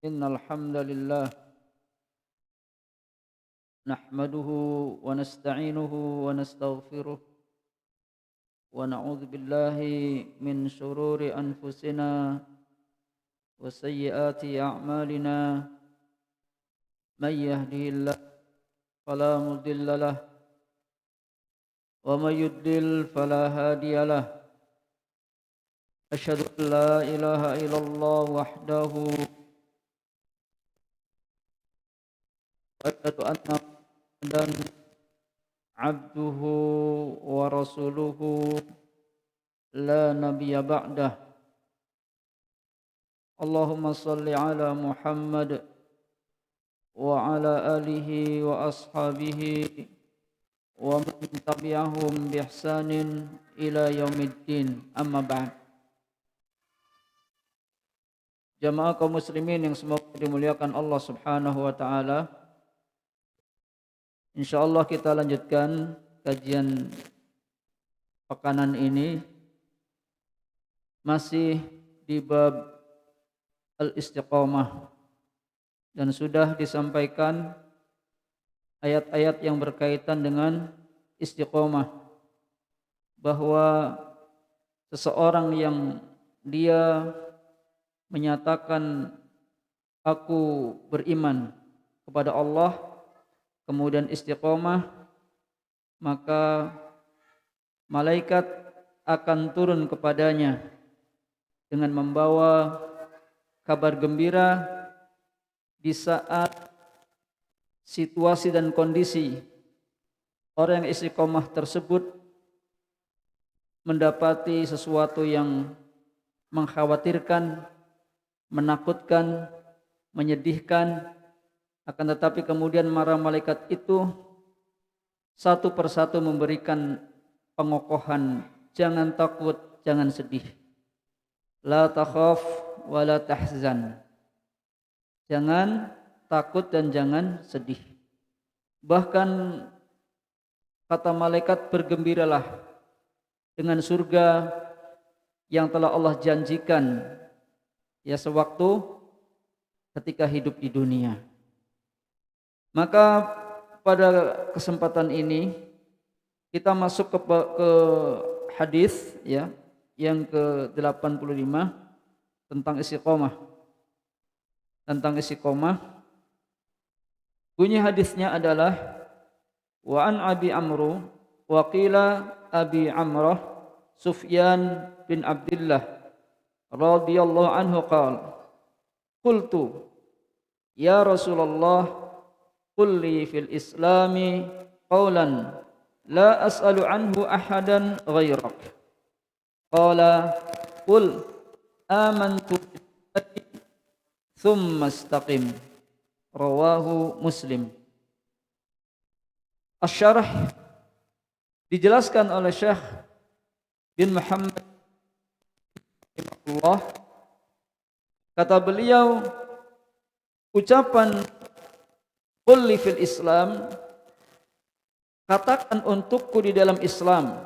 إن الحمد لله نحمده ونستعينه ونستغفره ونعوذ بالله من شرور أنفسنا وسيئات أعمالنا من يهده الله فلا مضل له ومن يضلل فلا هادي له أشهد أن لا إله إلا الله وحده وأشهد أن محمدا عبده ورسوله لا نبي بعده اللهم صل على محمد وعلى آله وأصحابه ومن تبعهم بإحسان إلى يوم الدين أما بعد. Jamaah kaum muslimin yang semoga dimuliakan Allah Subhanahu wa taala. Insyaallah kita lanjutkan kajian pekanan ini masih di bab al-istiqamah dan sudah disampaikan ayat-ayat yang berkaitan dengan istiqamah, bahwa seseorang yang dia menyatakan aku beriman kepada Allah kemudian istiqamah, maka malaikat akan turun kepadanya dengan membawa kabar gembira di saat situasi dan kondisi orang yang istiqamah tersebut mendapati sesuatu yang mengkhawatirkan, menakutkan, menyedihkan, akan tetapi kemudian para malaikat itu satu persatu memberikan pengokohan, jangan takut, jangan sedih. La takhaf wa la tahzan. Jangan takut dan jangan sedih. Bahkan kata malaikat, bergembiralah dengan surga yang telah Allah janjikan ya sewaktu ketika hidup di dunia. Maka pada kesempatan ini kita masuk ke hadis ya yang ke-85 tentang istiqamah. Tentang istiqamah. Bunyi hadisnya adalah wa an Abi Amru wa qila Abi Amrah Sufyan bin Abdullah radhiyallahu anhu qala qultu ya Rasulullah qul li fil islami qawlan la as'alu anhu ahadan ghairak qala qul amantu billahi thumma istaqim rawahu Muslim. Asy-syarah dijelaskan oleh Syekh bin Muhammad Allah, kata beliau ucapan qul li fil Islam, katakan untukku di dalam Islam,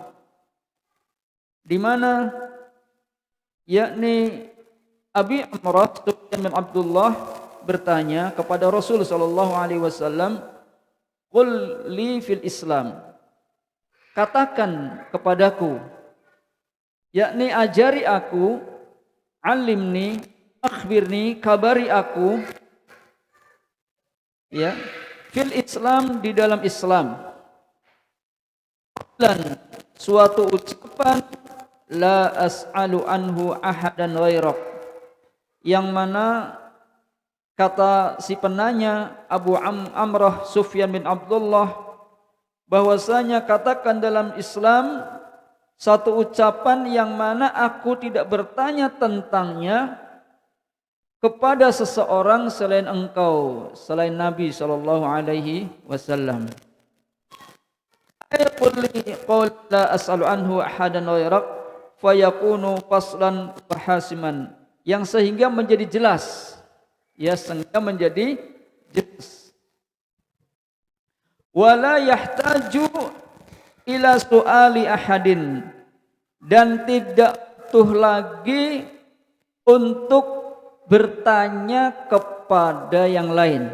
di mana yakni Abi Amrah Sufyan bin Abdullah bertanya kepada Rasul sallallahu alaihi wasallam, qul li fil Islam, katakan kepadaku, yakni ajari aku, alimni, akhbirni, kabari aku, ya, fil Islam, di dalam Islam, dan suatu ucapan la as'alu anhu ahadan ghairak, yang mana kata si penanya Abu Amrah Sufyan bin Abdullah bahwasanya katakan dalam Islam satu ucapan yang mana aku tidak bertanya tentangnya kepada seseorang selain engkau, selain Nabi sallallahu alaihi wasallam. Qul la as'alu anhu ahadan ghairak fayakunu faslan wa hasiman, yang sehingga menjadi jelas, ya, sehingga menjadi jelas. Wala yahtaju ila su'ali ahadin, dan tidak butuh lagi untuk bertanya kepada kepada yang lain,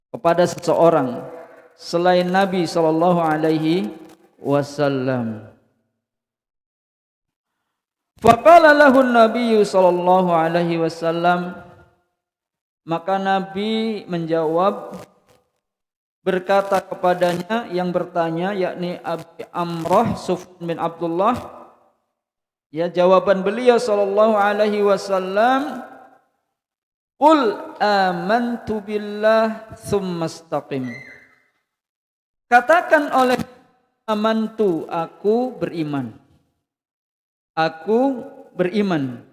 kepada seseorang selain Nabi sallallahu alaihi wasallam. Faqala lahu an-nabiy sallallahu alaihi wasallam, maka Nabi menjawab berkata kepadanya yang bertanya, yakni Abi Amrah Sufyan bin Abdullah. Ya, jawaban beliau sallallahu alaihi wasallam, qul amantu billah tsumma istaqim. Katakan oleh amantu, aku beriman. Aku beriman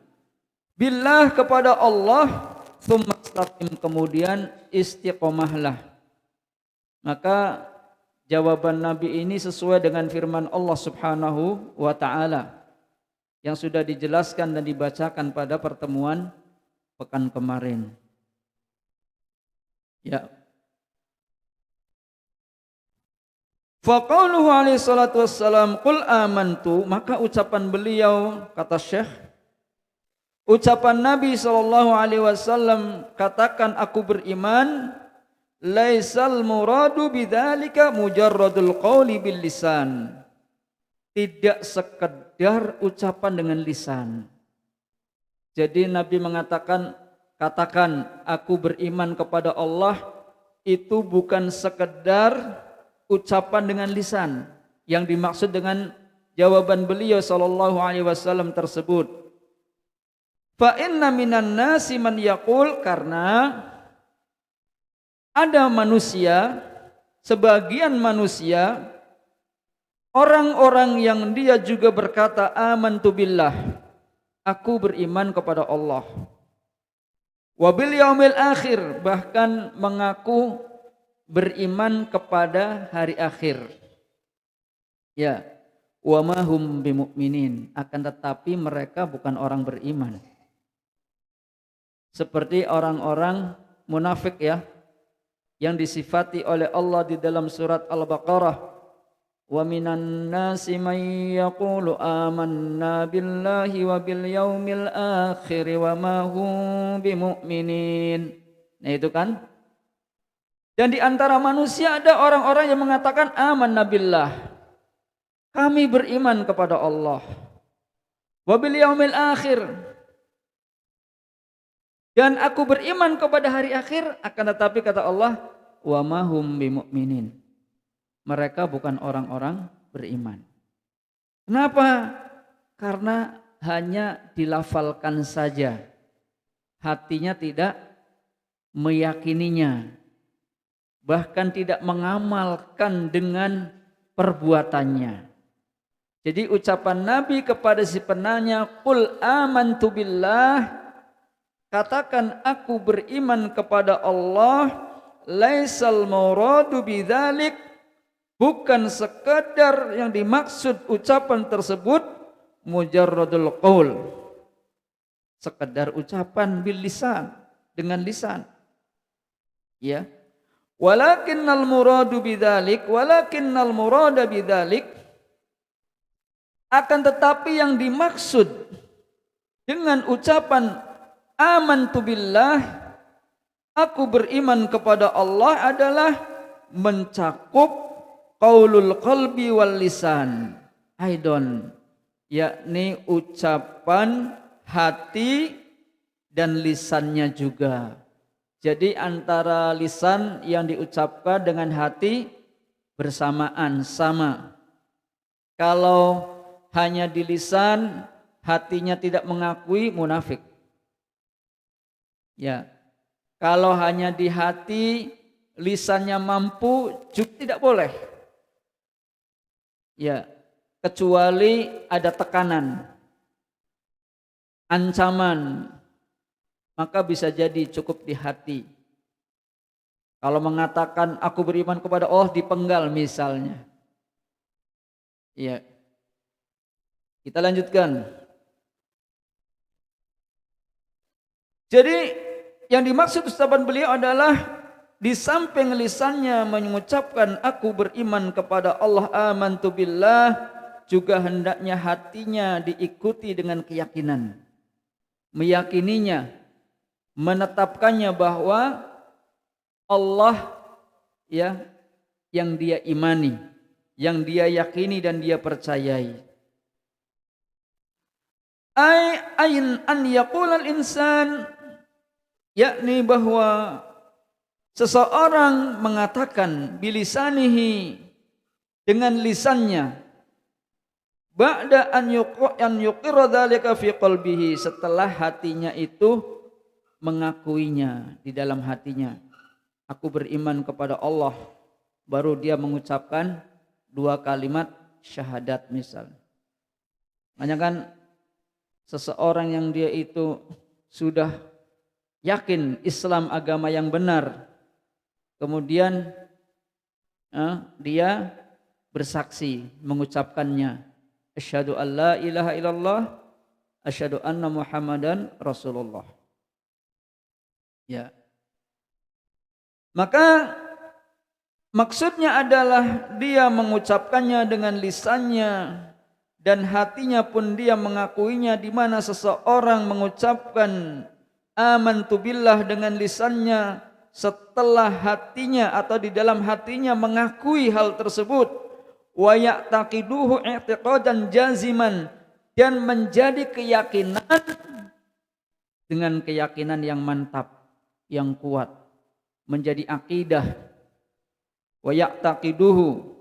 billah, kepada Allah, tsumma istaqim, kemudian istiqomahlah. Maka jawaban Nabi ini sesuai dengan firman Allah Subhanahu wa taala yang sudah dijelaskan dan dibacakan pada pertemuan pekan kemarin. Ya. Faqauluhu alaihi salatu wassalam qul amantu, maka ucapan beliau, kata Syekh, ucapan Nabi sallallahu alaihi wasallam, katakan aku beriman, laisal muradu bidzalika mujarradul qauli bil lisan. Tidak sekedar ucapan dengan lisan. Jadi Nabi mengatakan, katakan aku beriman kepada Allah, itu bukan sekedar ucapan dengan lisan. Yang dimaksud dengan jawaban beliau sallallahu alaihi wasallam tersebut, fa inna minan nasi man yaqul, karena ada manusia, sebagian manusia, orang-orang yang dia juga berkata amantu billah, aku beriman kepada Allah, wa bil yaumil akhir, bahkan mengaku beriman kepada hari akhir. Ya, wa ma hum bimu'minin, akan tetapi mereka bukan orang beriman. Seperti orang-orang munafik ya, yang disifati oleh Allah di dalam surat Al-Baqarah, wa minan nasi man yaqulu amanna billahi wa bil yaumil akhir wa ma hum bimu'minin. Nah itu kan. Dan di antara manusia ada orang-orang yang mengatakan amanna billah, kami beriman kepada Allah, wa bil yaumil akhir, dan aku beriman kepada hari akhir, akan tetapi kata Allah, wa ma hum bimu'minin, mereka bukan orang-orang beriman. Kenapa? Karena hanya dilafalkan saja, hatinya tidak meyakininya, bahkan tidak mengamalkan dengan perbuatannya. Jadi ucapan Nabi kepada si penanya, qul amantu billah, katakan aku beriman kepada Allah, laisal muradu bidzalik, bukan sekadar yang dimaksud ucapan tersebut mujarradul qaul, sekedar ucapan bil lisan, dengan lisan. Ya. Walakinnal murada bidzalik, akan tetapi yang dimaksud dengan ucapan amantu billah, aku beriman kepada Allah, adalah mencakup qaulul qalbi wal lisan aidon, yakni ucapan hati dan lisannya juga. Jadi antara lisan yang diucapkan dengan hati bersamaan, sama. Kalau hanya di lisan, hatinya tidak mengakui, munafik. Ya. Kalau hanya di hati, lisannya mampu, juga tidak boleh. Ya. Kecuali ada tekanan, ancaman, maka bisa jadi cukup di hati. Kalau mengatakan aku beriman kepada Allah dipenggal misalnya. Ya. Kita lanjutkan. Jadi yang dimaksud ucapan beliau adalah di samping lisannya mengucapkan aku beriman kepada Allah, amantu billah, juga hendaknya hatinya diikuti dengan keyakinan, meyakininya, menetapkannya bahwa Allah ya yang dia imani, yang dia yakini dan dia percayai. Ain an yaqulal insan, yakni bahwa seseorang mengatakan bilisanihi dengan lisannya, ba'da an yuqirra dzalika fi qalbihi, setelah hatinya itu mengakuinya di dalam hatinya. Aku beriman kepada Allah, baru dia mengucapkan 2 kalimat syahadat misal. Makanya kan seseorang yang dia itu sudah yakin Islam agama yang benar, kemudian dia bersaksi mengucapkannya, asyhadu an la ilaha illallah, asyhadu anna muhammadan rasulullah. Ya. Maka maksudnya adalah dia mengucapkannya dengan lisannya dan hatinya pun dia mengakuinya, di mana seseorang mengucapkan amantu billah dengan lisannya setelah hatinya atau di dalam hatinya mengakui hal tersebut, wa ya'taqiduhu i'tiqadan jaziman, dan menjadi keyakinan dengan keyakinan yang mantap, yang kuat, menjadi akidah. Wa ya'taqiduhu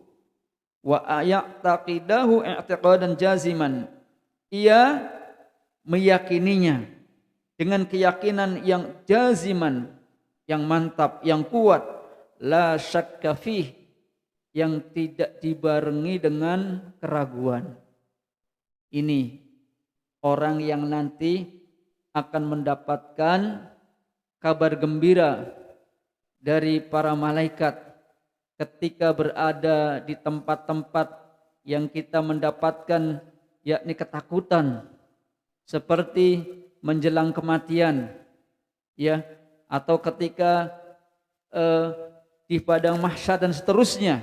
wa ya'taqidahu i'tiqadan jaziman, ia meyakininya dengan keyakinan yang jaziman, yang mantap, yang kuat, la syakka fih, yang tidak dibarengi dengan keraguan. Ini orang yang nanti akan mendapatkan kabar gembira dari para malaikat ketika berada di tempat-tempat yang kita mendapatkan yakni ketakutan, seperti menjelang kematian, ya, atau ketika di padang mahsyar dan seterusnya.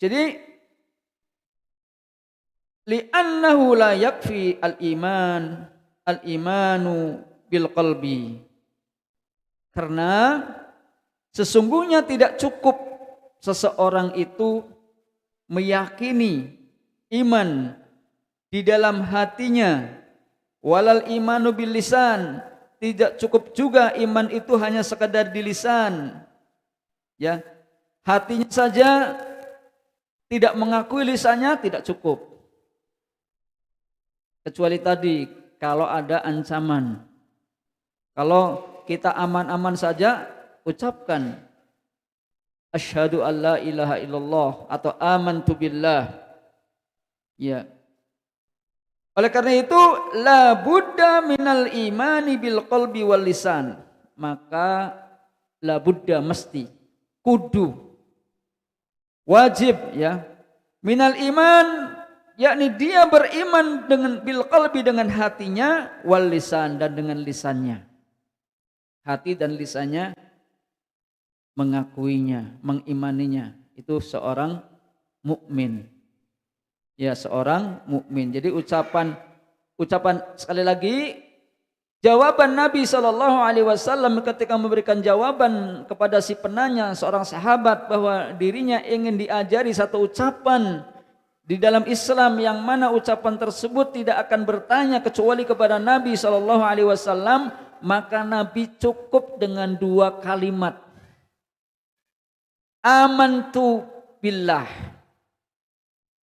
Jadi li'annahu la yakfi al-imanu bil qalbi, karena sesungguhnya tidak cukup seseorang itu meyakini iman di dalam hatinya, walal imanu bil lisan, tidak cukup juga iman itu hanya sekadar di lisan, ya, hatinya saja tidak mengakui, lisannya tidak cukup, kecuali tadi kalau ada ancaman. Kalau kita aman-aman saja ucapkan asyhadu an la ilaha illallah atau amantu billah, ya. Oleh karena itu la budda minal imani bil qalbi wal lisan, maka la budda, mesti, kudu, wajib, ya, minal iman, yakni dia beriman dengan bil qalbi, dengan hatinya, wal lisan, dan dengan lisannya. Hati dan lisannya mengakuinya, mengimaninya. Itu seorang mukmin. Ya, seorang mukmin. Jadi ucapan sekali lagi, jawaban Nabi SAW ketika memberikan jawaban kepada si penanya, seorang sahabat, bahwa dirinya ingin diajari satu ucapan di dalam Islam yang mana ucapan tersebut tidak akan bertanya kecuali kepada Nabi SAW, maka Nabi cukup dengan 2 kalimat, amantu billah,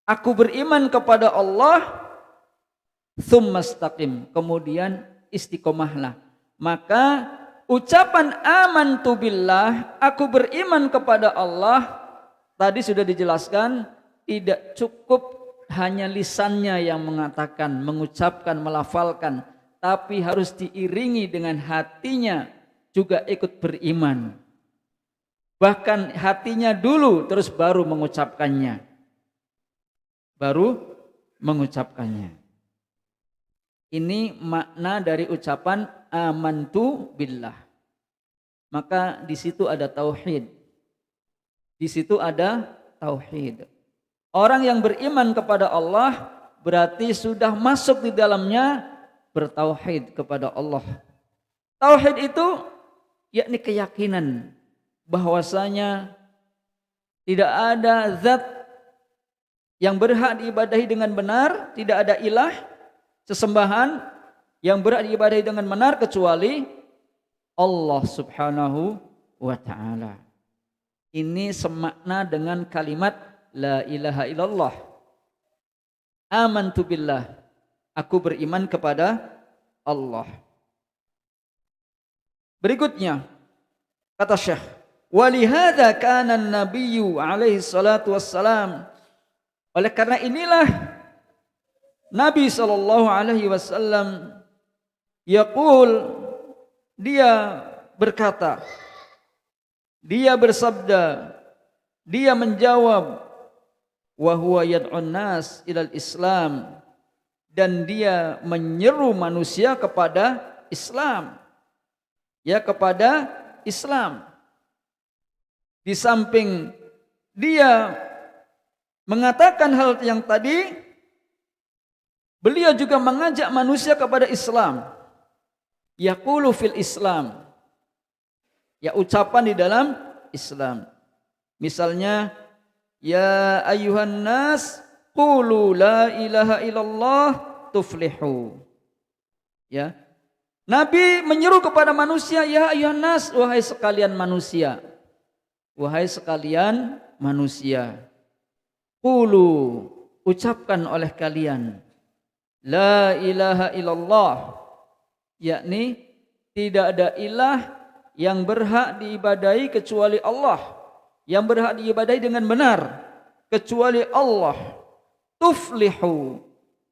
aku beriman kepada Allah, tsumma istaqim, kemudian istiqomahlah. Maka ucapan amantu billah, aku beriman kepada Allah, tadi sudah dijelaskan, tidak cukup hanya lisannya yang mengatakan, mengucapkan, melafalkan, tapi harus diiringi dengan hatinya juga ikut beriman. Bahkan hatinya dulu, terus baru mengucapkannya. Ini makna dari ucapan amantu billah. Maka di situ ada tauhid. Di situ ada tauhid. Orang yang beriman kepada Allah berarti sudah masuk di dalamnya bertauhid kepada Allah. Tauhid itu yakni keyakinan bahwasanya tidak ada zat yang berhak diibadahi dengan benar, tidak ada ilah sesembahan yang berhak diibadahi dengan benar kecuali Allah Subhanahu wa taala. Ini semakna dengan kalimat la ilaha illallah. Amantu billah. Aku beriman kepada Allah. Berikutnya kata Syekh, walihada kana an-nabiyyu alaihi salatu wassalam. Oleh karena inilah Nabi sallallahu alaihi wasallam yaqul, dia berkata, dia bersabda, dia menjawab, wa huwa yad'un nas ilal Islam, dan dia menyeru manusia kepada Islam. Ya, kepada Islam. Di samping dia mengatakan hal yang tadi, beliau juga mengajak manusia kepada Islam. Yaqulu fil Islam. Ya, ucapan di dalam Islam. Misalnya, ya ayyuhan nas qulu la ilaha illallah tuflihu. Ya. Nabi menyeru kepada manusia, ya ayyuhan nas, wahai sekalian manusia. Wahai sekalian manusia. Qulu, ucapkan oleh kalian, la ilaha illallah, yakni tidak ada ilah yang berhak diibadahi kecuali Allah, yang berhak diibadahi dengan benar kecuali Allah. Tuflihu,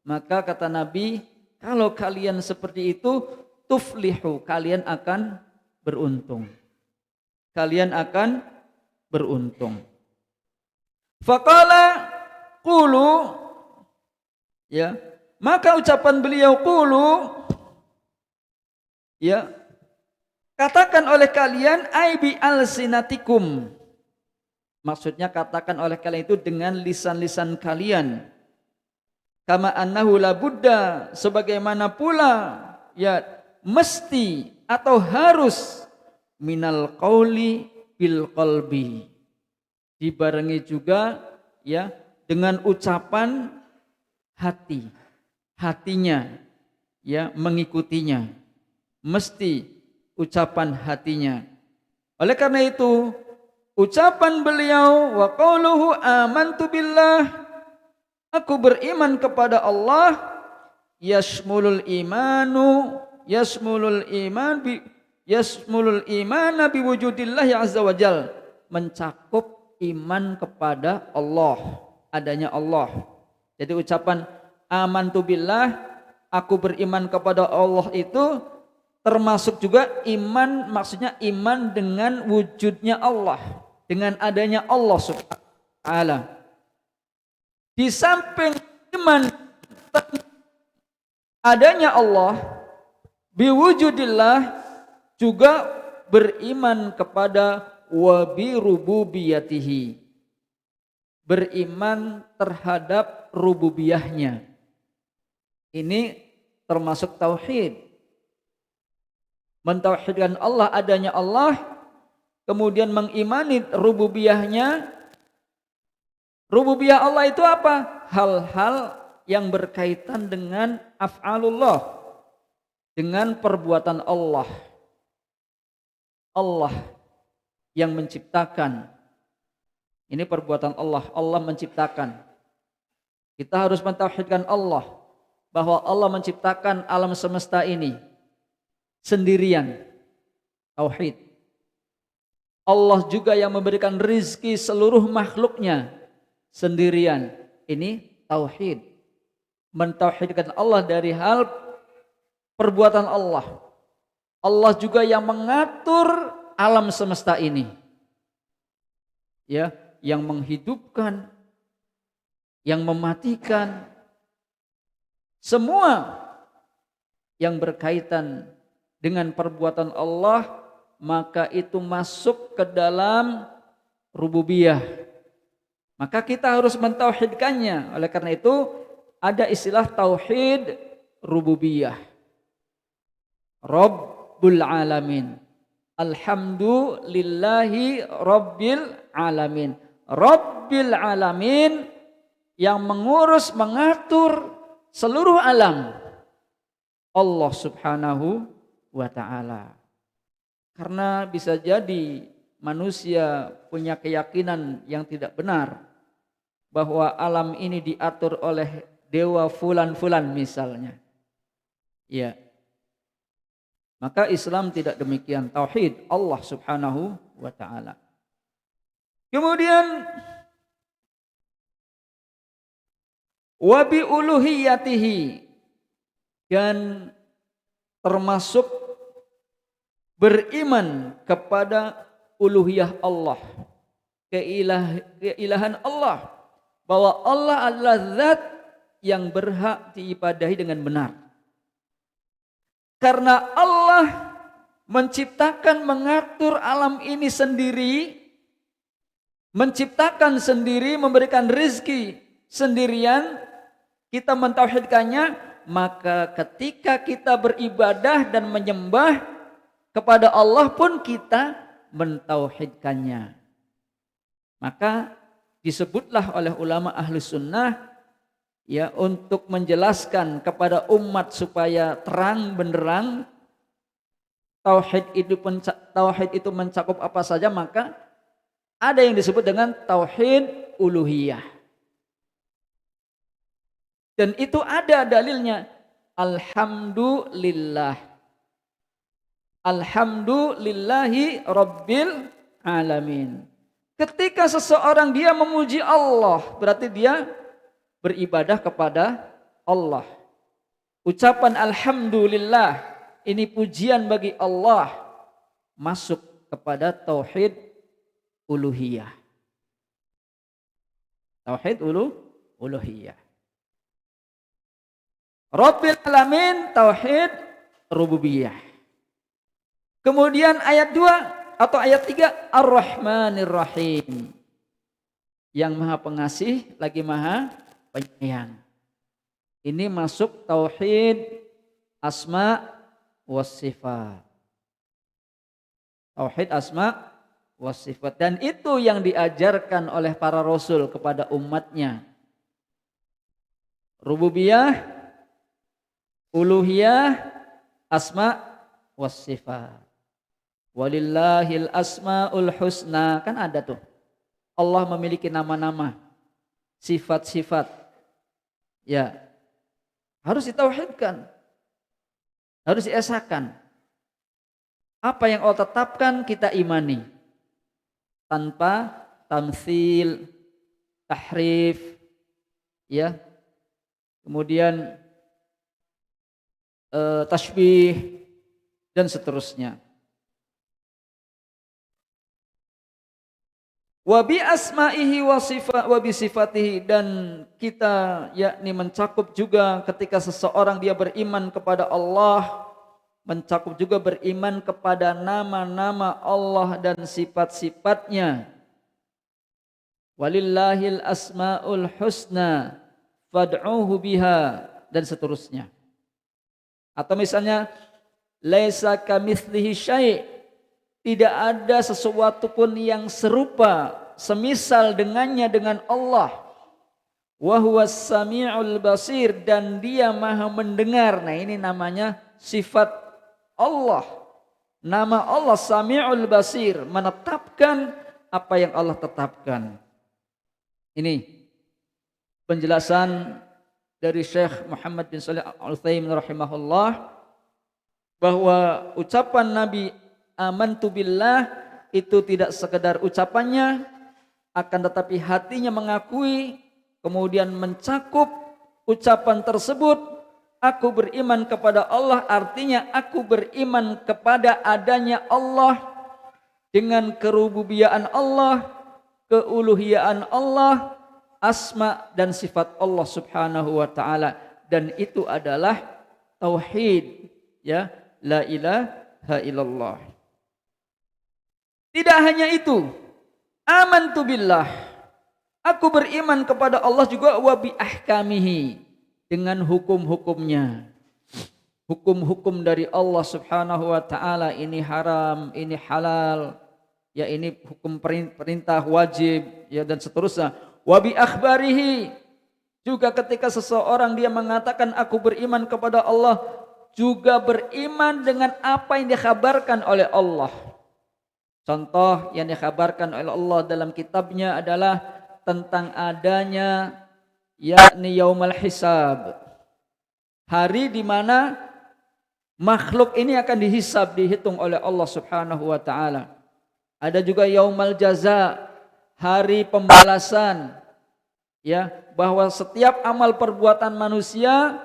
maka kata Nabi, kalau kalian seperti itu, tuflihu, kalian akan beruntung. Kalian akan beruntung. Faqala qulu, ya, maka ucapan beliau qulu, ya, katakan oleh kalian, ai bi alsinatikum. Maksudnya katakan oleh kalian itu dengan lisan-lisan kalian. Kama annahu la budda, sebagaimana pula ya mesti atau harus minal qauli bil qalbi, dibarengi juga ya dengan ucapan hati, hatinya ya mengikutinya, mesti ucapan hatinya. Oleh karena itu ucapan beliau, wa qauluhu amantu billah, aku beriman kepada Allah, yasmulul imana biwujudillahi azza wajal, mencakup iman kepada Allah, adanya Allah. Jadi ucapan amantu billah, aku beriman kepada Allah, itu termasuk juga iman, maksudnya iman dengan wujudnya Allah, dengan adanya Allah subhanahu wa ta'ala. Di samping iman adanya Allah, biwujudillah, juga beriman kepada wabi rububiyatihi, beriman terhadap rububiyahnya. Ini termasuk tauhid. Mentauhidkan Allah, adanya Allah, kemudian mengimani rububiyahnya. Rububiyah Allah itu apa? Hal-hal yang berkaitan dengan af'alullah, dengan perbuatan Allah. Allah yang menciptakan. Ini perbuatan Allah, Allah menciptakan. Kita harus mentauhidkan Allah, bahwa Allah menciptakan alam semesta ini sendirian. Tauhid. Allah juga yang memberikan rizki seluruh makhluknya sendirian. Ini tauhid. Mentauhidkan Allah dari hal perbuatan Allah. Allah juga yang mengatur alam semesta ini. Ya, yang menghidupkan, yang mematikan, semua yang berkaitan dengan perbuatan Allah, maka itu masuk ke dalam rububiyah. Maka kita harus mentauhidkannya. Oleh karena itu ada istilah tauhid rububiyah. Rabbul alamin. Alhamdulillahi rabbil alamin. Rabbil alamin yang mengurus, mengatur seluruh alam. Allah Subhanahu wa ta'ala. Karena bisa jadi manusia punya keyakinan yang tidak benar bahwa alam ini diatur oleh dewa fulan-fulan misalnya. Ya. Maka Islam tidak demikian. Tauhid Allah Subhanahu wa ta'ala. Kemudian wa bi uluhiyatihi, dan termasuk beriman kepada uluhiyah Allah, keilahan Allah, bahwa Allah adalah zat yang berhak diibadahi dengan benar. Karena Allah menciptakan, mengatur alam ini sendiri, menciptakan sendiri, memberikan rezeki sendirian, kita mentauhidkannya, maka ketika kita beribadah dan menyembah kepada Allah pun kita mentauhidkannya. Maka disebutlah oleh ulama ahli sunnah, ya, untuk menjelaskan kepada umat supaya terang benderang tauhid itu mencakup apa saja, maka ada yang disebut dengan tauhid uluhiyah. Dan itu ada dalilnya. Alhamdulillah. Alhamdulillahi rabbil alamin. Ketika seseorang dia memuji Allah, berarti dia beribadah kepada Allah. Ucapan alhamdulillah, ini pujian bagi Allah, masuk kepada tauhid uluhiyah. Tauhid uluhiyah. Rabbil alamin, tauhid rububiyah. Kemudian ayat 2 atau ayat 3, Ar-Rahmanir Rahim, yang maha pengasih lagi maha penyayang. Ini masuk tauhid asma was sifat. Tauhid asma was sifat, dan itu yang diajarkan oleh para rasul kepada umatnya. Rububiyah, uluhiyah, asma was sifat. Walillahil asmaul husna, kan ada tuh. Allah memiliki nama-nama, sifat-sifat. Ya, harus ditauhidkan, harus diesakan. Apa yang Allah tetapkan kita imani, tanpa tamtsil, tahrif, ya. Kemudian tasbih dan seterusnya. Wa bi asma'ihi wa bi sifatihi, dan kita yakni mencakup juga ketika seseorang dia beriman kepada Allah, mencakup juga beriman kepada nama-nama Allah dan sifat-sifatnya. Walillahil asmaul husna fad'uhu biha, dan seterusnya. Atau misalnya laisa kamitslihi syai', tidak ada sesuatu pun yang serupa semisal dengannya dengan Allah. Wa huwas samiul basir, dan dia maha mendengar. Nah, ini namanya sifat Allah. Nama Allah Samiul Basir, menetapkan apa yang Allah tetapkan. Ini penjelasan dari Syekh Muhammad bin Shalih Al-Utsaimin rahimahullah, bahwa ucapan Nabi amantu billah itu tidak sekedar ucapannya, akan tetapi hatinya mengakui, kemudian mencakup ucapan tersebut. Aku beriman kepada Allah, artinya aku beriman kepada adanya Allah dengan kerububiyaan Allah, keuluhiyaan Allah, asma dan sifat Allah Subhanahu wa taala, dan itu adalah tauhid, ya, la ilaha illallah. Tidak hanya itu, amantu billah, aku beriman kepada Allah juga, wa bi ahkamihi, dengan hukum-hukumnya. Hukum-hukum dari Allah Subhanahu wa taala, ini haram, ini halal, ya ini hukum perintah wajib, ya dan seterusnya. Wa bi akhbarihi, juga ketika seseorang dia mengatakan aku beriman kepada Allah, juga beriman dengan apa yang dikhabarkan oleh Allah. Contoh yang dikhabarkan oleh Allah dalam kitabnya adalah tentang adanya yakni yaumul hisab. Hari di mana makhluk ini akan dihisab, dihitung oleh Allah Subhanahu wa taala. Ada juga yaumul jaza, hari pembalasan. Ya, bahwa setiap amal perbuatan manusia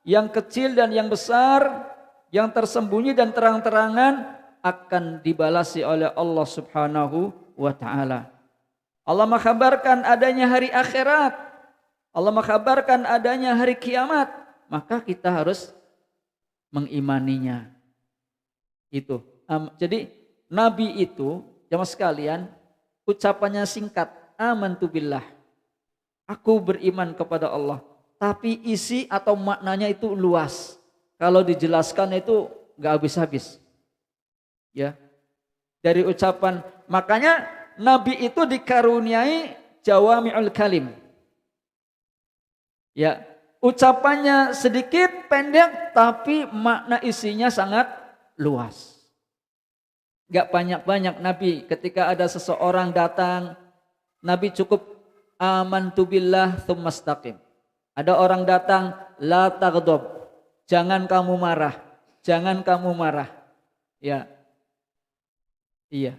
yang kecil dan yang besar, yang tersembunyi dan terang-terangan akan dibalasi oleh Allah Subhanahu wa taala. Allah mengkhabarkan adanya hari akhirat. Allah mengkhabarkan adanya hari kiamat, maka kita harus mengimaninya. Itu. Jadi Nabi itu, jamaah sekalian, ucapannya singkat, amantu billah. Aku beriman kepada Allah. Tapi isi atau maknanya itu luas. Kalau dijelaskan itu gak habis-habis. Ya. Dari ucapan, makanya Nabi itu dikaruniai jawami'ul kalim. Ya, ucapannya sedikit pendek tapi makna isinya sangat luas. Gak banyak-banyak Nabi ketika ada seseorang datang, Nabi cukup amantu billah tsumma istaqim. Ada orang datang, la taghdab, jangan kamu marah, jangan kamu marah. Ya. Iya.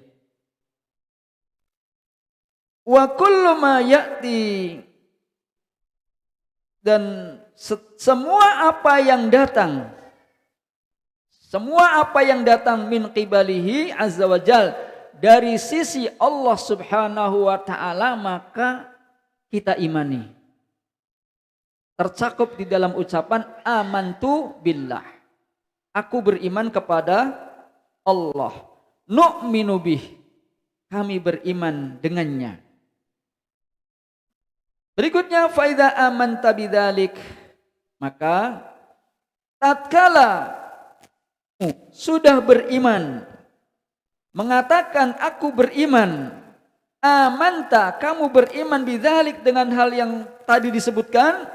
Wa kullu ma ya'ti, dan semua apa yang datang, semua apa yang datang min qibalihi azza wajal, dari sisi Allah Subhanahu wa taala, maka kita imani. Tercakup di dalam ucapan amantu billah. Aku beriman kepada Allah. Nu'minu bih. Kami beriman dengannya. Berikutnya faida amanta bidzalik, maka tatkala sudah beriman, mengatakan aku beriman, amanta, kamu beriman bidzalik dengan hal yang tadi disebutkan,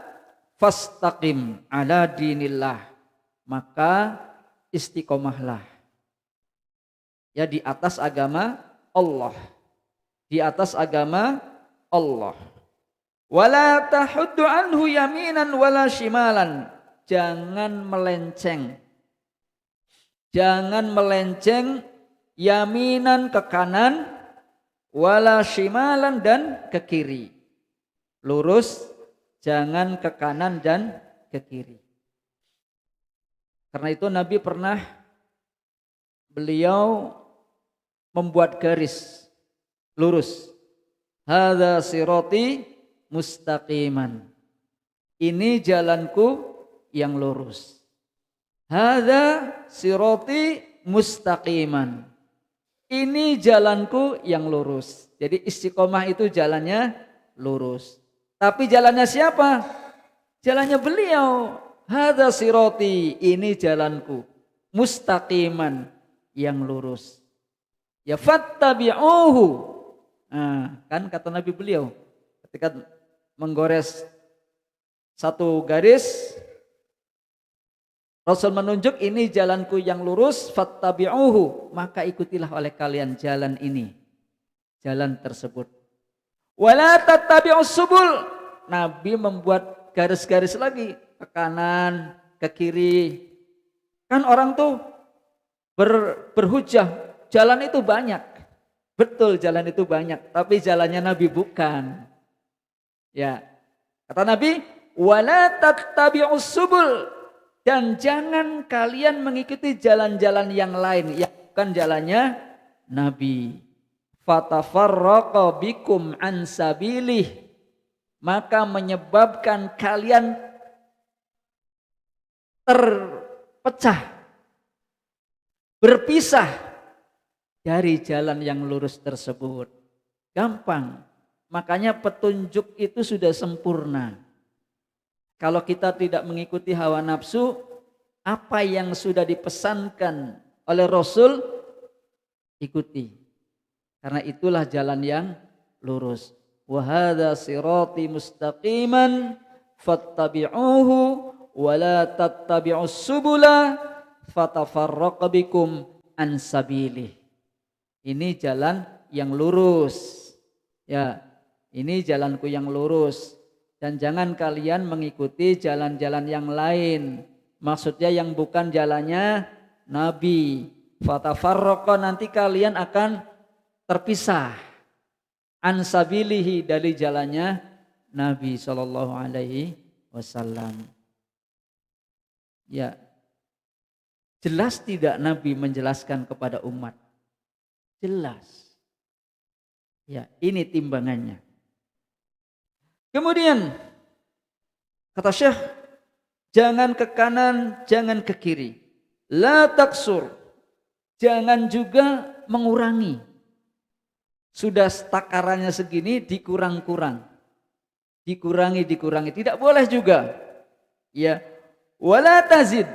fastaqim ala dinillah, maka istiqomahlah ya di atas agama Allah, di atas agama Allah. Wala tahuddu anhu yaminan wala shimalan, jangan melenceng, jangan melenceng yaminan ke kanan, wala shimalan dan ke kiri. Lurus, jangan ke kanan dan ke kiri. Karena itu Nabi pernah, beliau membuat garis lurus. Hadza sirati mustaqiman. Ini jalanku yang lurus. Hadza sirati mustaqiman. Ini jalanku yang lurus. Jadi istiqomah itu jalannya lurus. Tapi jalannya siapa? Jalannya beliau. Hadza sirati, ini jalanku mustaqiman, yang lurus. Ya fattabi'uhu. Nah, kan kata Nabi beliau ketika menggores satu garis, Rasul menunjuk ini jalanku yang lurus, fattabi'uhu, maka ikutilah oleh kalian jalan ini, jalan tersebut. Wala tattabi'us subul, Nabi membuat garis-garis lagi ke kanan, ke kiri. Kan orang tuh berhujah, jalan itu banyak. Betul, jalan itu banyak, tapi jalannya Nabi bukan. Ya. Kata Nabi, wala tattabi'us subul, dan jangan kalian mengikuti jalan-jalan yang lain yang bukan jalannya Nabi. Fatafarraqa bikum an sabilih, maka menyebabkan kalian terpecah, berpisah dari jalan yang lurus tersebut. Gampang. Makanya petunjuk itu sudah sempurna. Kalau kita tidak mengikuti hawa nafsu, apa yang sudah dipesankan oleh Rasul, ikuti. Karena itulah jalan yang lurus. Wa hadza sirati mustaqiman fattabi'uhu wa la tattabi'us subula fatafarraqu bikum an sabilih. Ini jalan yang lurus. Ya, ini jalanku yang lurus. Dan jangan kalian mengikuti jalan-jalan yang lain. Maksudnya yang bukan jalannya Nabi. Fatafarraqa, nanti kalian akan terpisah. Ansabilihi, dari jalannya Nabi sallallahu alaihi wasallam. Ya. Jelas tidak Nabi menjelaskan kepada umat? Jelas. Ya, ini timbangannya. Kemudian kata Syekh, jangan ke kanan, jangan ke kiri. La taksur, jangan juga mengurangi. Sudah takarannya segini, dikurang-kurang. Dikurangi. Tidak boleh juga. Ya. Wala tazid,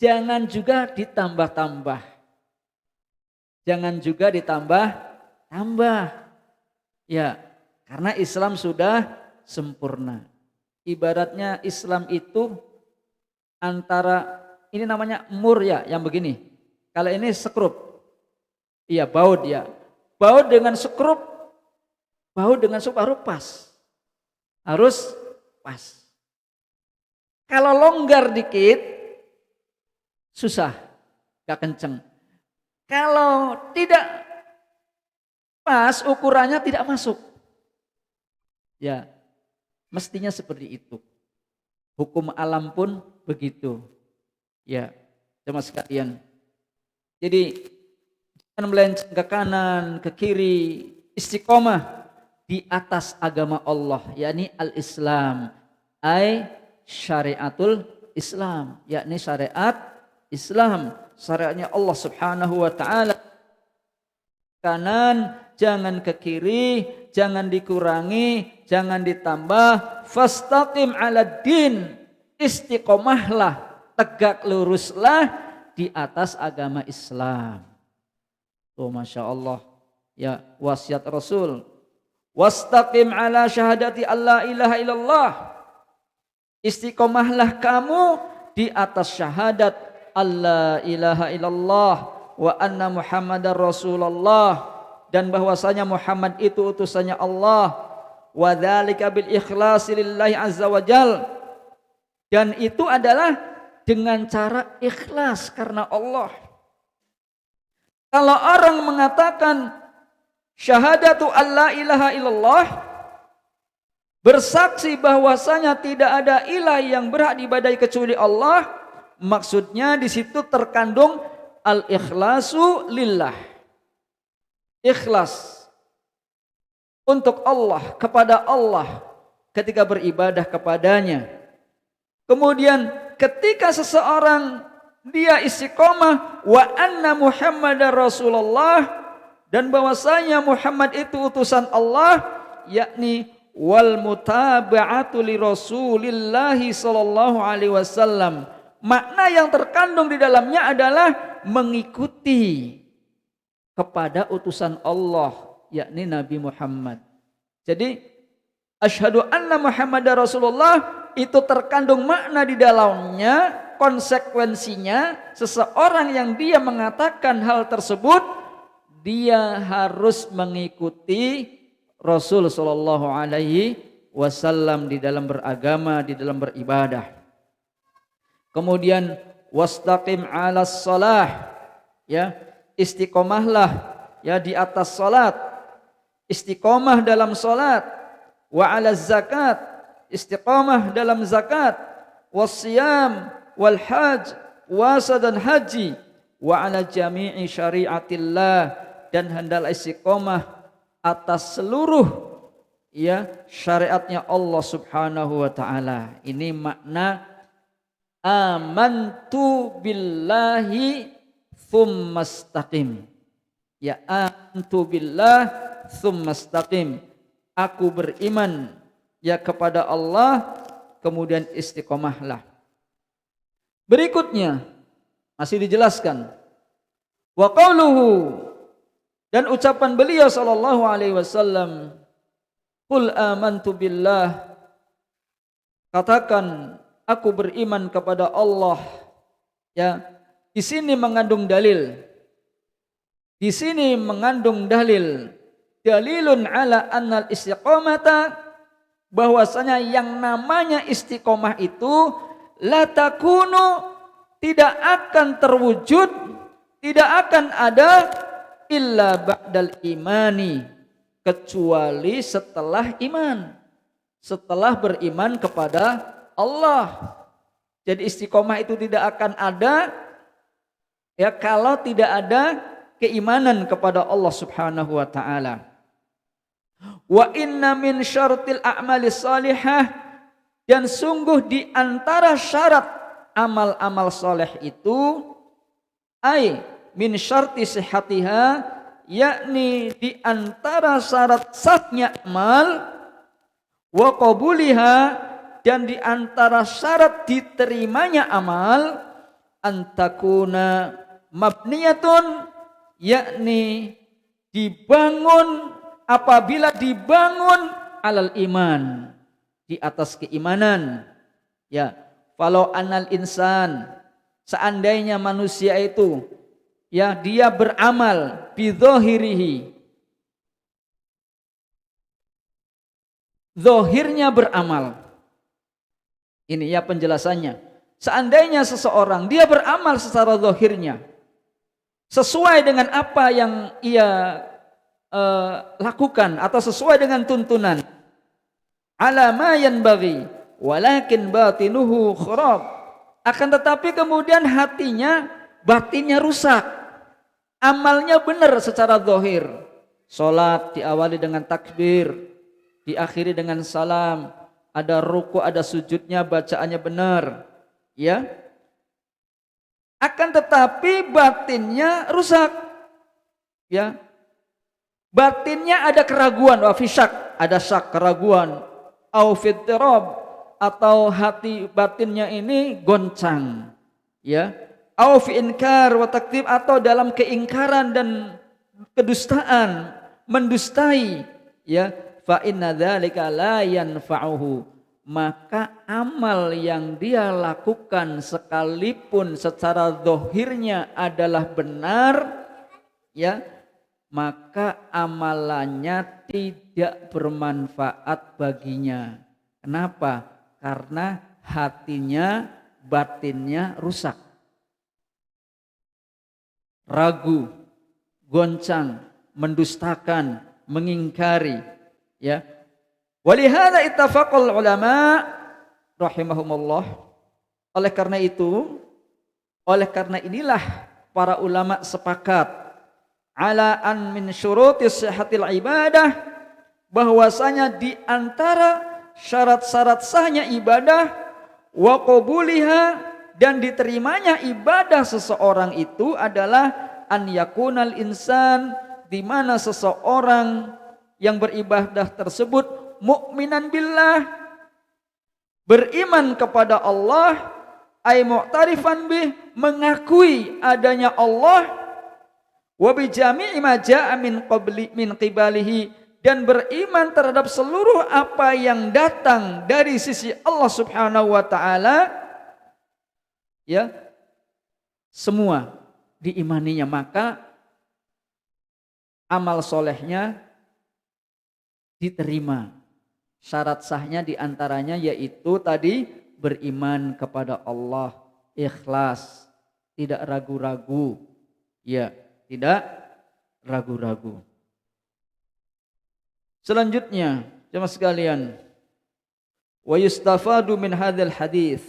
jangan juga ditambah-tambah. Jangan juga ditambah-tambah. Ya, karena Islam sudah sempurna. Ibaratnya Islam itu antara, ini namanya mur ya, yang begini. Kalau ini sekrup. Iya, baut ya. Baut dengan sekrup harus pas. Harus pas. Kalau longgar dikit, susah, gak kenceng. Kalau tidak pas, ukurannya tidak masuk. Ya, mestinya seperti itu. Hukum alam pun begitu. Ya, sama sekalian. Jadi jangan melenceng ke kanan, ke kiri, istiqomah di atas agama Allah, yakni al-Islam, syariatul Islam, yakni syariat Islam, syariatnya Allah Subhanahu wa taala. Kanan, jangan ke kiri, jangan dikurangi, jangan ditambah. Fastaqim 'alad din, istiqomahlah, tegak luruslah di atas agama Islam. Tuh, Masya Allah. Ya, wasiat Rasul. Wastaqim 'ala syahadati alla ilaha illallah. Istiqomahlah kamu di atas syahadat alla ilaha illallah wa anna Muhammadar Rasulullah, dan bahwasanya Muhammad itu utusannya Allah, wa dzalika bil ikhlasi lillahi azza wajal, dan itu adalah dengan cara ikhlas karena Allah. Kalau orang mengatakan syahadatu alla ilaha illallah, bersaksi bahwasanya tidak ada ilah yang berhak diibadahi kecuali Allah, maksudnya di situ terkandung al-ikhlasu lillah. Ikhlas untuk Allah, kepada Allah ketika beribadah kepadanya. Kemudian ketika seseorang dia istiqomah wa anna Muhammadar Rasulullah, dan bahwasanya Muhammad itu utusan Allah, yakni wal mutaba'atu li Rasulillah sallallahu alaihi wasallam. Makna yang terkandung di dalamnya adalah mengikuti kepada utusan Allah, yakni Nabi Muhammad. Jadi asyhadu anna Muhammadar Rasulullah itu terkandung makna di dalamnya, konsekuensinya seseorang yang dia mengatakan hal tersebut, dia harus mengikuti Rasul sallallahu alaihi wasallam di dalam beragama, di dalam beribadah. Kemudian wastaqim 'alas shalah, ya, istiqomahlah ya di atas salat, istiqomah dalam salat, wa 'alaz zakat, istiqomah dalam zakat, wassiyam wal hajj, puasa dan haji, wa 'ala jami'i syariatillah, dan hendaklah istiqomah atas seluruh ya syariatnya Allah Subhanahu wa taala. Ini makna amantu billahi thummastaqim. Ya, amantu billah thummastaqim. Aku beriman ya kepada Allah, kemudian istiqomahlah. Berikutnya masih dijelaskan, wa qauluhu, dan ucapan beliau sallallahu alaihi wasallam, qul amantu billah, katakan aku beriman kepada Allah. Ya, di sini mengandung dalil. Di sini mengandung dalil. Dalilun ala annal istiqamata, bahwasanya yang namanya istiqomah itu la takunu, tidak akan terwujud, tidak akan ada illa ba'dal imani, kecuali setelah iman, setelah beriman kepada Allah. Jadi istiqomah itu tidak akan ada ya kalau tidak ada keimanan kepada Allah Subhanahu wa taala. Wa inna min syartil a'mali salihah, dan sungguh di antara syarat amal-amal saleh itu ai min syarti sihhatiha, yakni di antara syarat sahnya amal, wa qabuliha, dan di antara syarat diterimanya amal, antakuna mabniyatun, yakni dibangun, apabila dibangun alal iman, di atas keimanan. Ya, falau anal insan, seandainya manusia itu ya dia beramal bidzohirihi, zohirnya beramal. Ini ya penjelasannya. Seandainya seseorang dia beramal secara zohirnya sesuai dengan apa yang ia lakukan atau sesuai dengan tuntunan, ala ma yanbaghi walakin batinuhu khurab, akan tetapi kemudian hatinya, batinnya rusak. Amalnya benar secara zahir, salat diawali dengan takbir, diakhiri dengan salam, ada ruku, ada sujudnya, bacaannya benar, ya. Akan tetapi batinnya rusak, ya. Batinnya ada keraguan, wa fi syak, ada syak, keraguan, au fitrab, atau hati batinnya ini goncang, ya. Au fi inkar wa takdzib, atau dalam keingkaran dan kedustaan, mendustai, ya. Fa inna dzalika la yanfa'uhu, maka amal yang dia lakukan sekalipun secara zahirnya adalah benar, ya, maka amalannya tidak bermanfaat baginya. Kenapa? Karena hatinya, batinnya rusak, ragu, goncang, mendustakan, mengingkari, ya. Walihada ittafaqal ulama rahimahumullah. Oleh karena inilah para ulama sepakat ala an min syurutis sihhatil ibadah, bahwasanya di antara syarat-syarat sahnya ibadah, wa qabuliha, dan diterimanya ibadah seseorang itu adalah an yakunal insan, di mana seseorang yang beribadah tersebut mu'minan billah, beriman kepada Allah, ay mu'tarifan bih, mengakui adanya Allah, wa bi jami'i ma jaa'a min qibalihi, dan beriman terhadap seluruh apa yang datang dari sisi Allah Subhanahu wa taala, ya, semua diimaninya, maka amal solehnya diterima. Syarat sahnya diantaranya yaitu tadi beriman kepada Allah, ikhlas, tidak ragu-ragu, ya, tidak ragu-ragu. Selanjutnya, jemaah sekalian, wa yustafadu min hadzal hadis,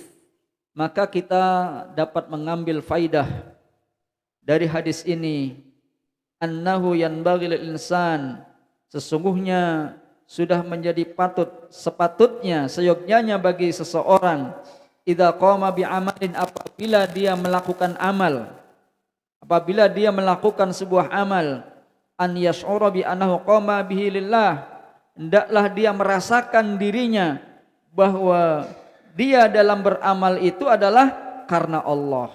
maka kita dapat mengambil faidah dari hadis ini, annahu yanbaghi lil insan, sesungguhnya sudah menjadi sepatutnya, seyogyanya bagi seseorang, idza qama bi amalin, apabila dia melakukan amal, apabila dia melakukan sebuah amal, an yash'ura bi annahu qama bihi lillah, hendaklah dia merasakan dirinya bahwa dia dalam beramal itu adalah karena Allah.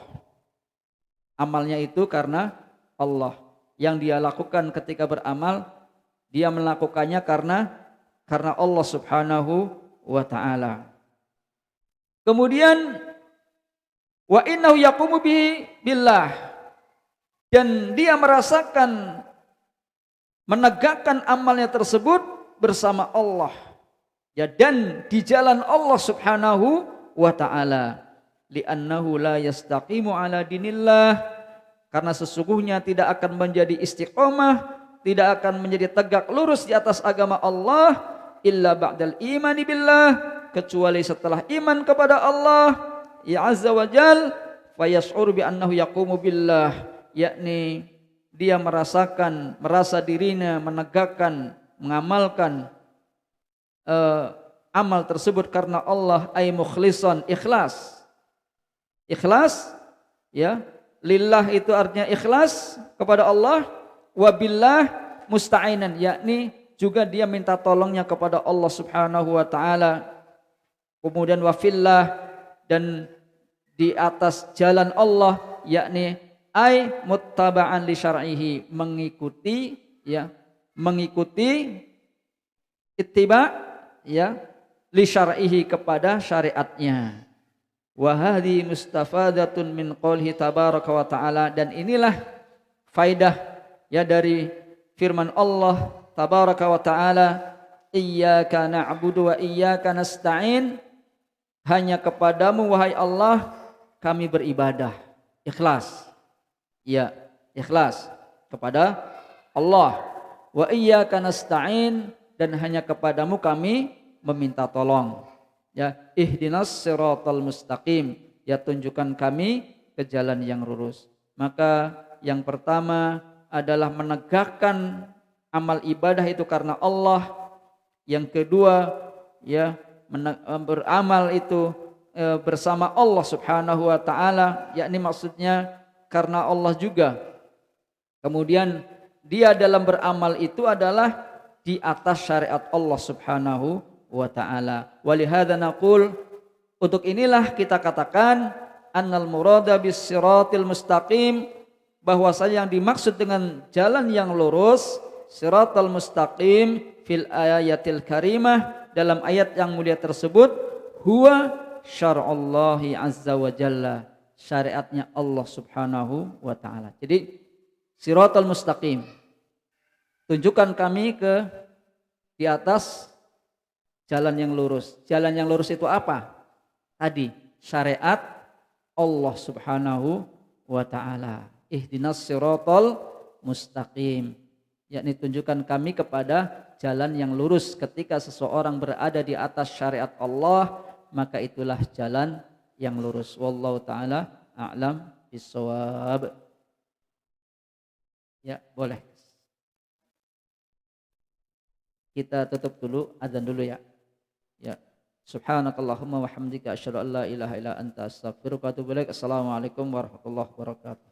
Amalnya itu karena Allah. Yang dia lakukan ketika beramal, dia melakukannya karena Allah Subhanahu wa taala. Kemudian wa innahu yaqumu billah, dan dia merasakan menegakkan amalnya tersebut bersama Allah. Ya, dan di jalan Allah Subhanahu wa taala. Li'annahu la yastaqimu ala dinillah, karena sesungguhnya tidak akan menjadi istiqomah, tidak akan menjadi tegak lurus di atas agama Allah illa ba'dal imani billah, kecuali setelah iman kepada Allah ya azza wa jal, fa yash'uru bi annahu yaqumu billah, yakni dia merasa dirinya menegakkan, mengamalkan amal tersebut karena Allah, ay mukhlisan, ikhlas. Ikhlas, ya, lillah itu artinya ikhlas kepada Allah, wabillah musta'inan, yakni juga dia minta tolongnya kepada Allah Subhanahu wa taala. Kemudian wafillah, dan di atas jalan Allah, yakni ai muttaba'an li syar'ihi, mengikuti, ya, mengikuti ittiba, ya, li syar'ihi, kepada syariatnya. Wa hadhi mustafadatun min qoulhi tabaraka wa ta'ala, dan inilah faidah, ya, dari firman Allah tabaraka wa ta'ala, iyyaka na'budu wa iyyaka nasta'in, hanya kepadamu wahai Allah kami beribadah. Ikhlas, ya, ikhlas kepada Allah. Wa iyyaka nasta'in, dan hanya kepadamu kami meminta tolong. Ya, ihdinas siratal mustaqim, ya, tunjukkan kami ke jalan yang lurus. Maka yang pertama adalah menegakkan amal ibadah itu karena Allah. Yang kedua, ya, beramal itu bersama Allah Subhanahu wa taala, yakni maksudnya karena Allah juga. Kemudian dia dalam beramal itu adalah di atas syariat Allah Subhanahu wa ta'ala. Walihada naqul, untuk inilah kita katakan annal murada bis siratil mustaqim, bahwasanya yang dimaksud dengan jalan yang lurus, siratal mustaqim fil ayatil karimah, dalam ayat yang mulia tersebut, huwa syar'ullahi azza wa jalla, syariatnya Allah Subhanahu wa ta'ala. Jadi siratal mustaqim, tunjukkan kami di atas jalan yang lurus. Jalan yang lurus itu apa? Tadi syariat Allah Subhanahu wa ta'ala. Ihdinas siratal mustaqim, yakni tunjukkan kami kepada jalan yang lurus. Ketika seseorang berada di atas syariat Allah, maka itulah jalan yang lurus. Wallahu ta'ala a'lam bissawab. Ya, boleh. Kita tutup dulu, azan dulu, ya. Ya, subhanakallahumma wa hamdika asyhadu an la ilaha illa anta astaghfiruka wa atubu ilaik. Assalamualaikum warahmatullahi wabarakatuh.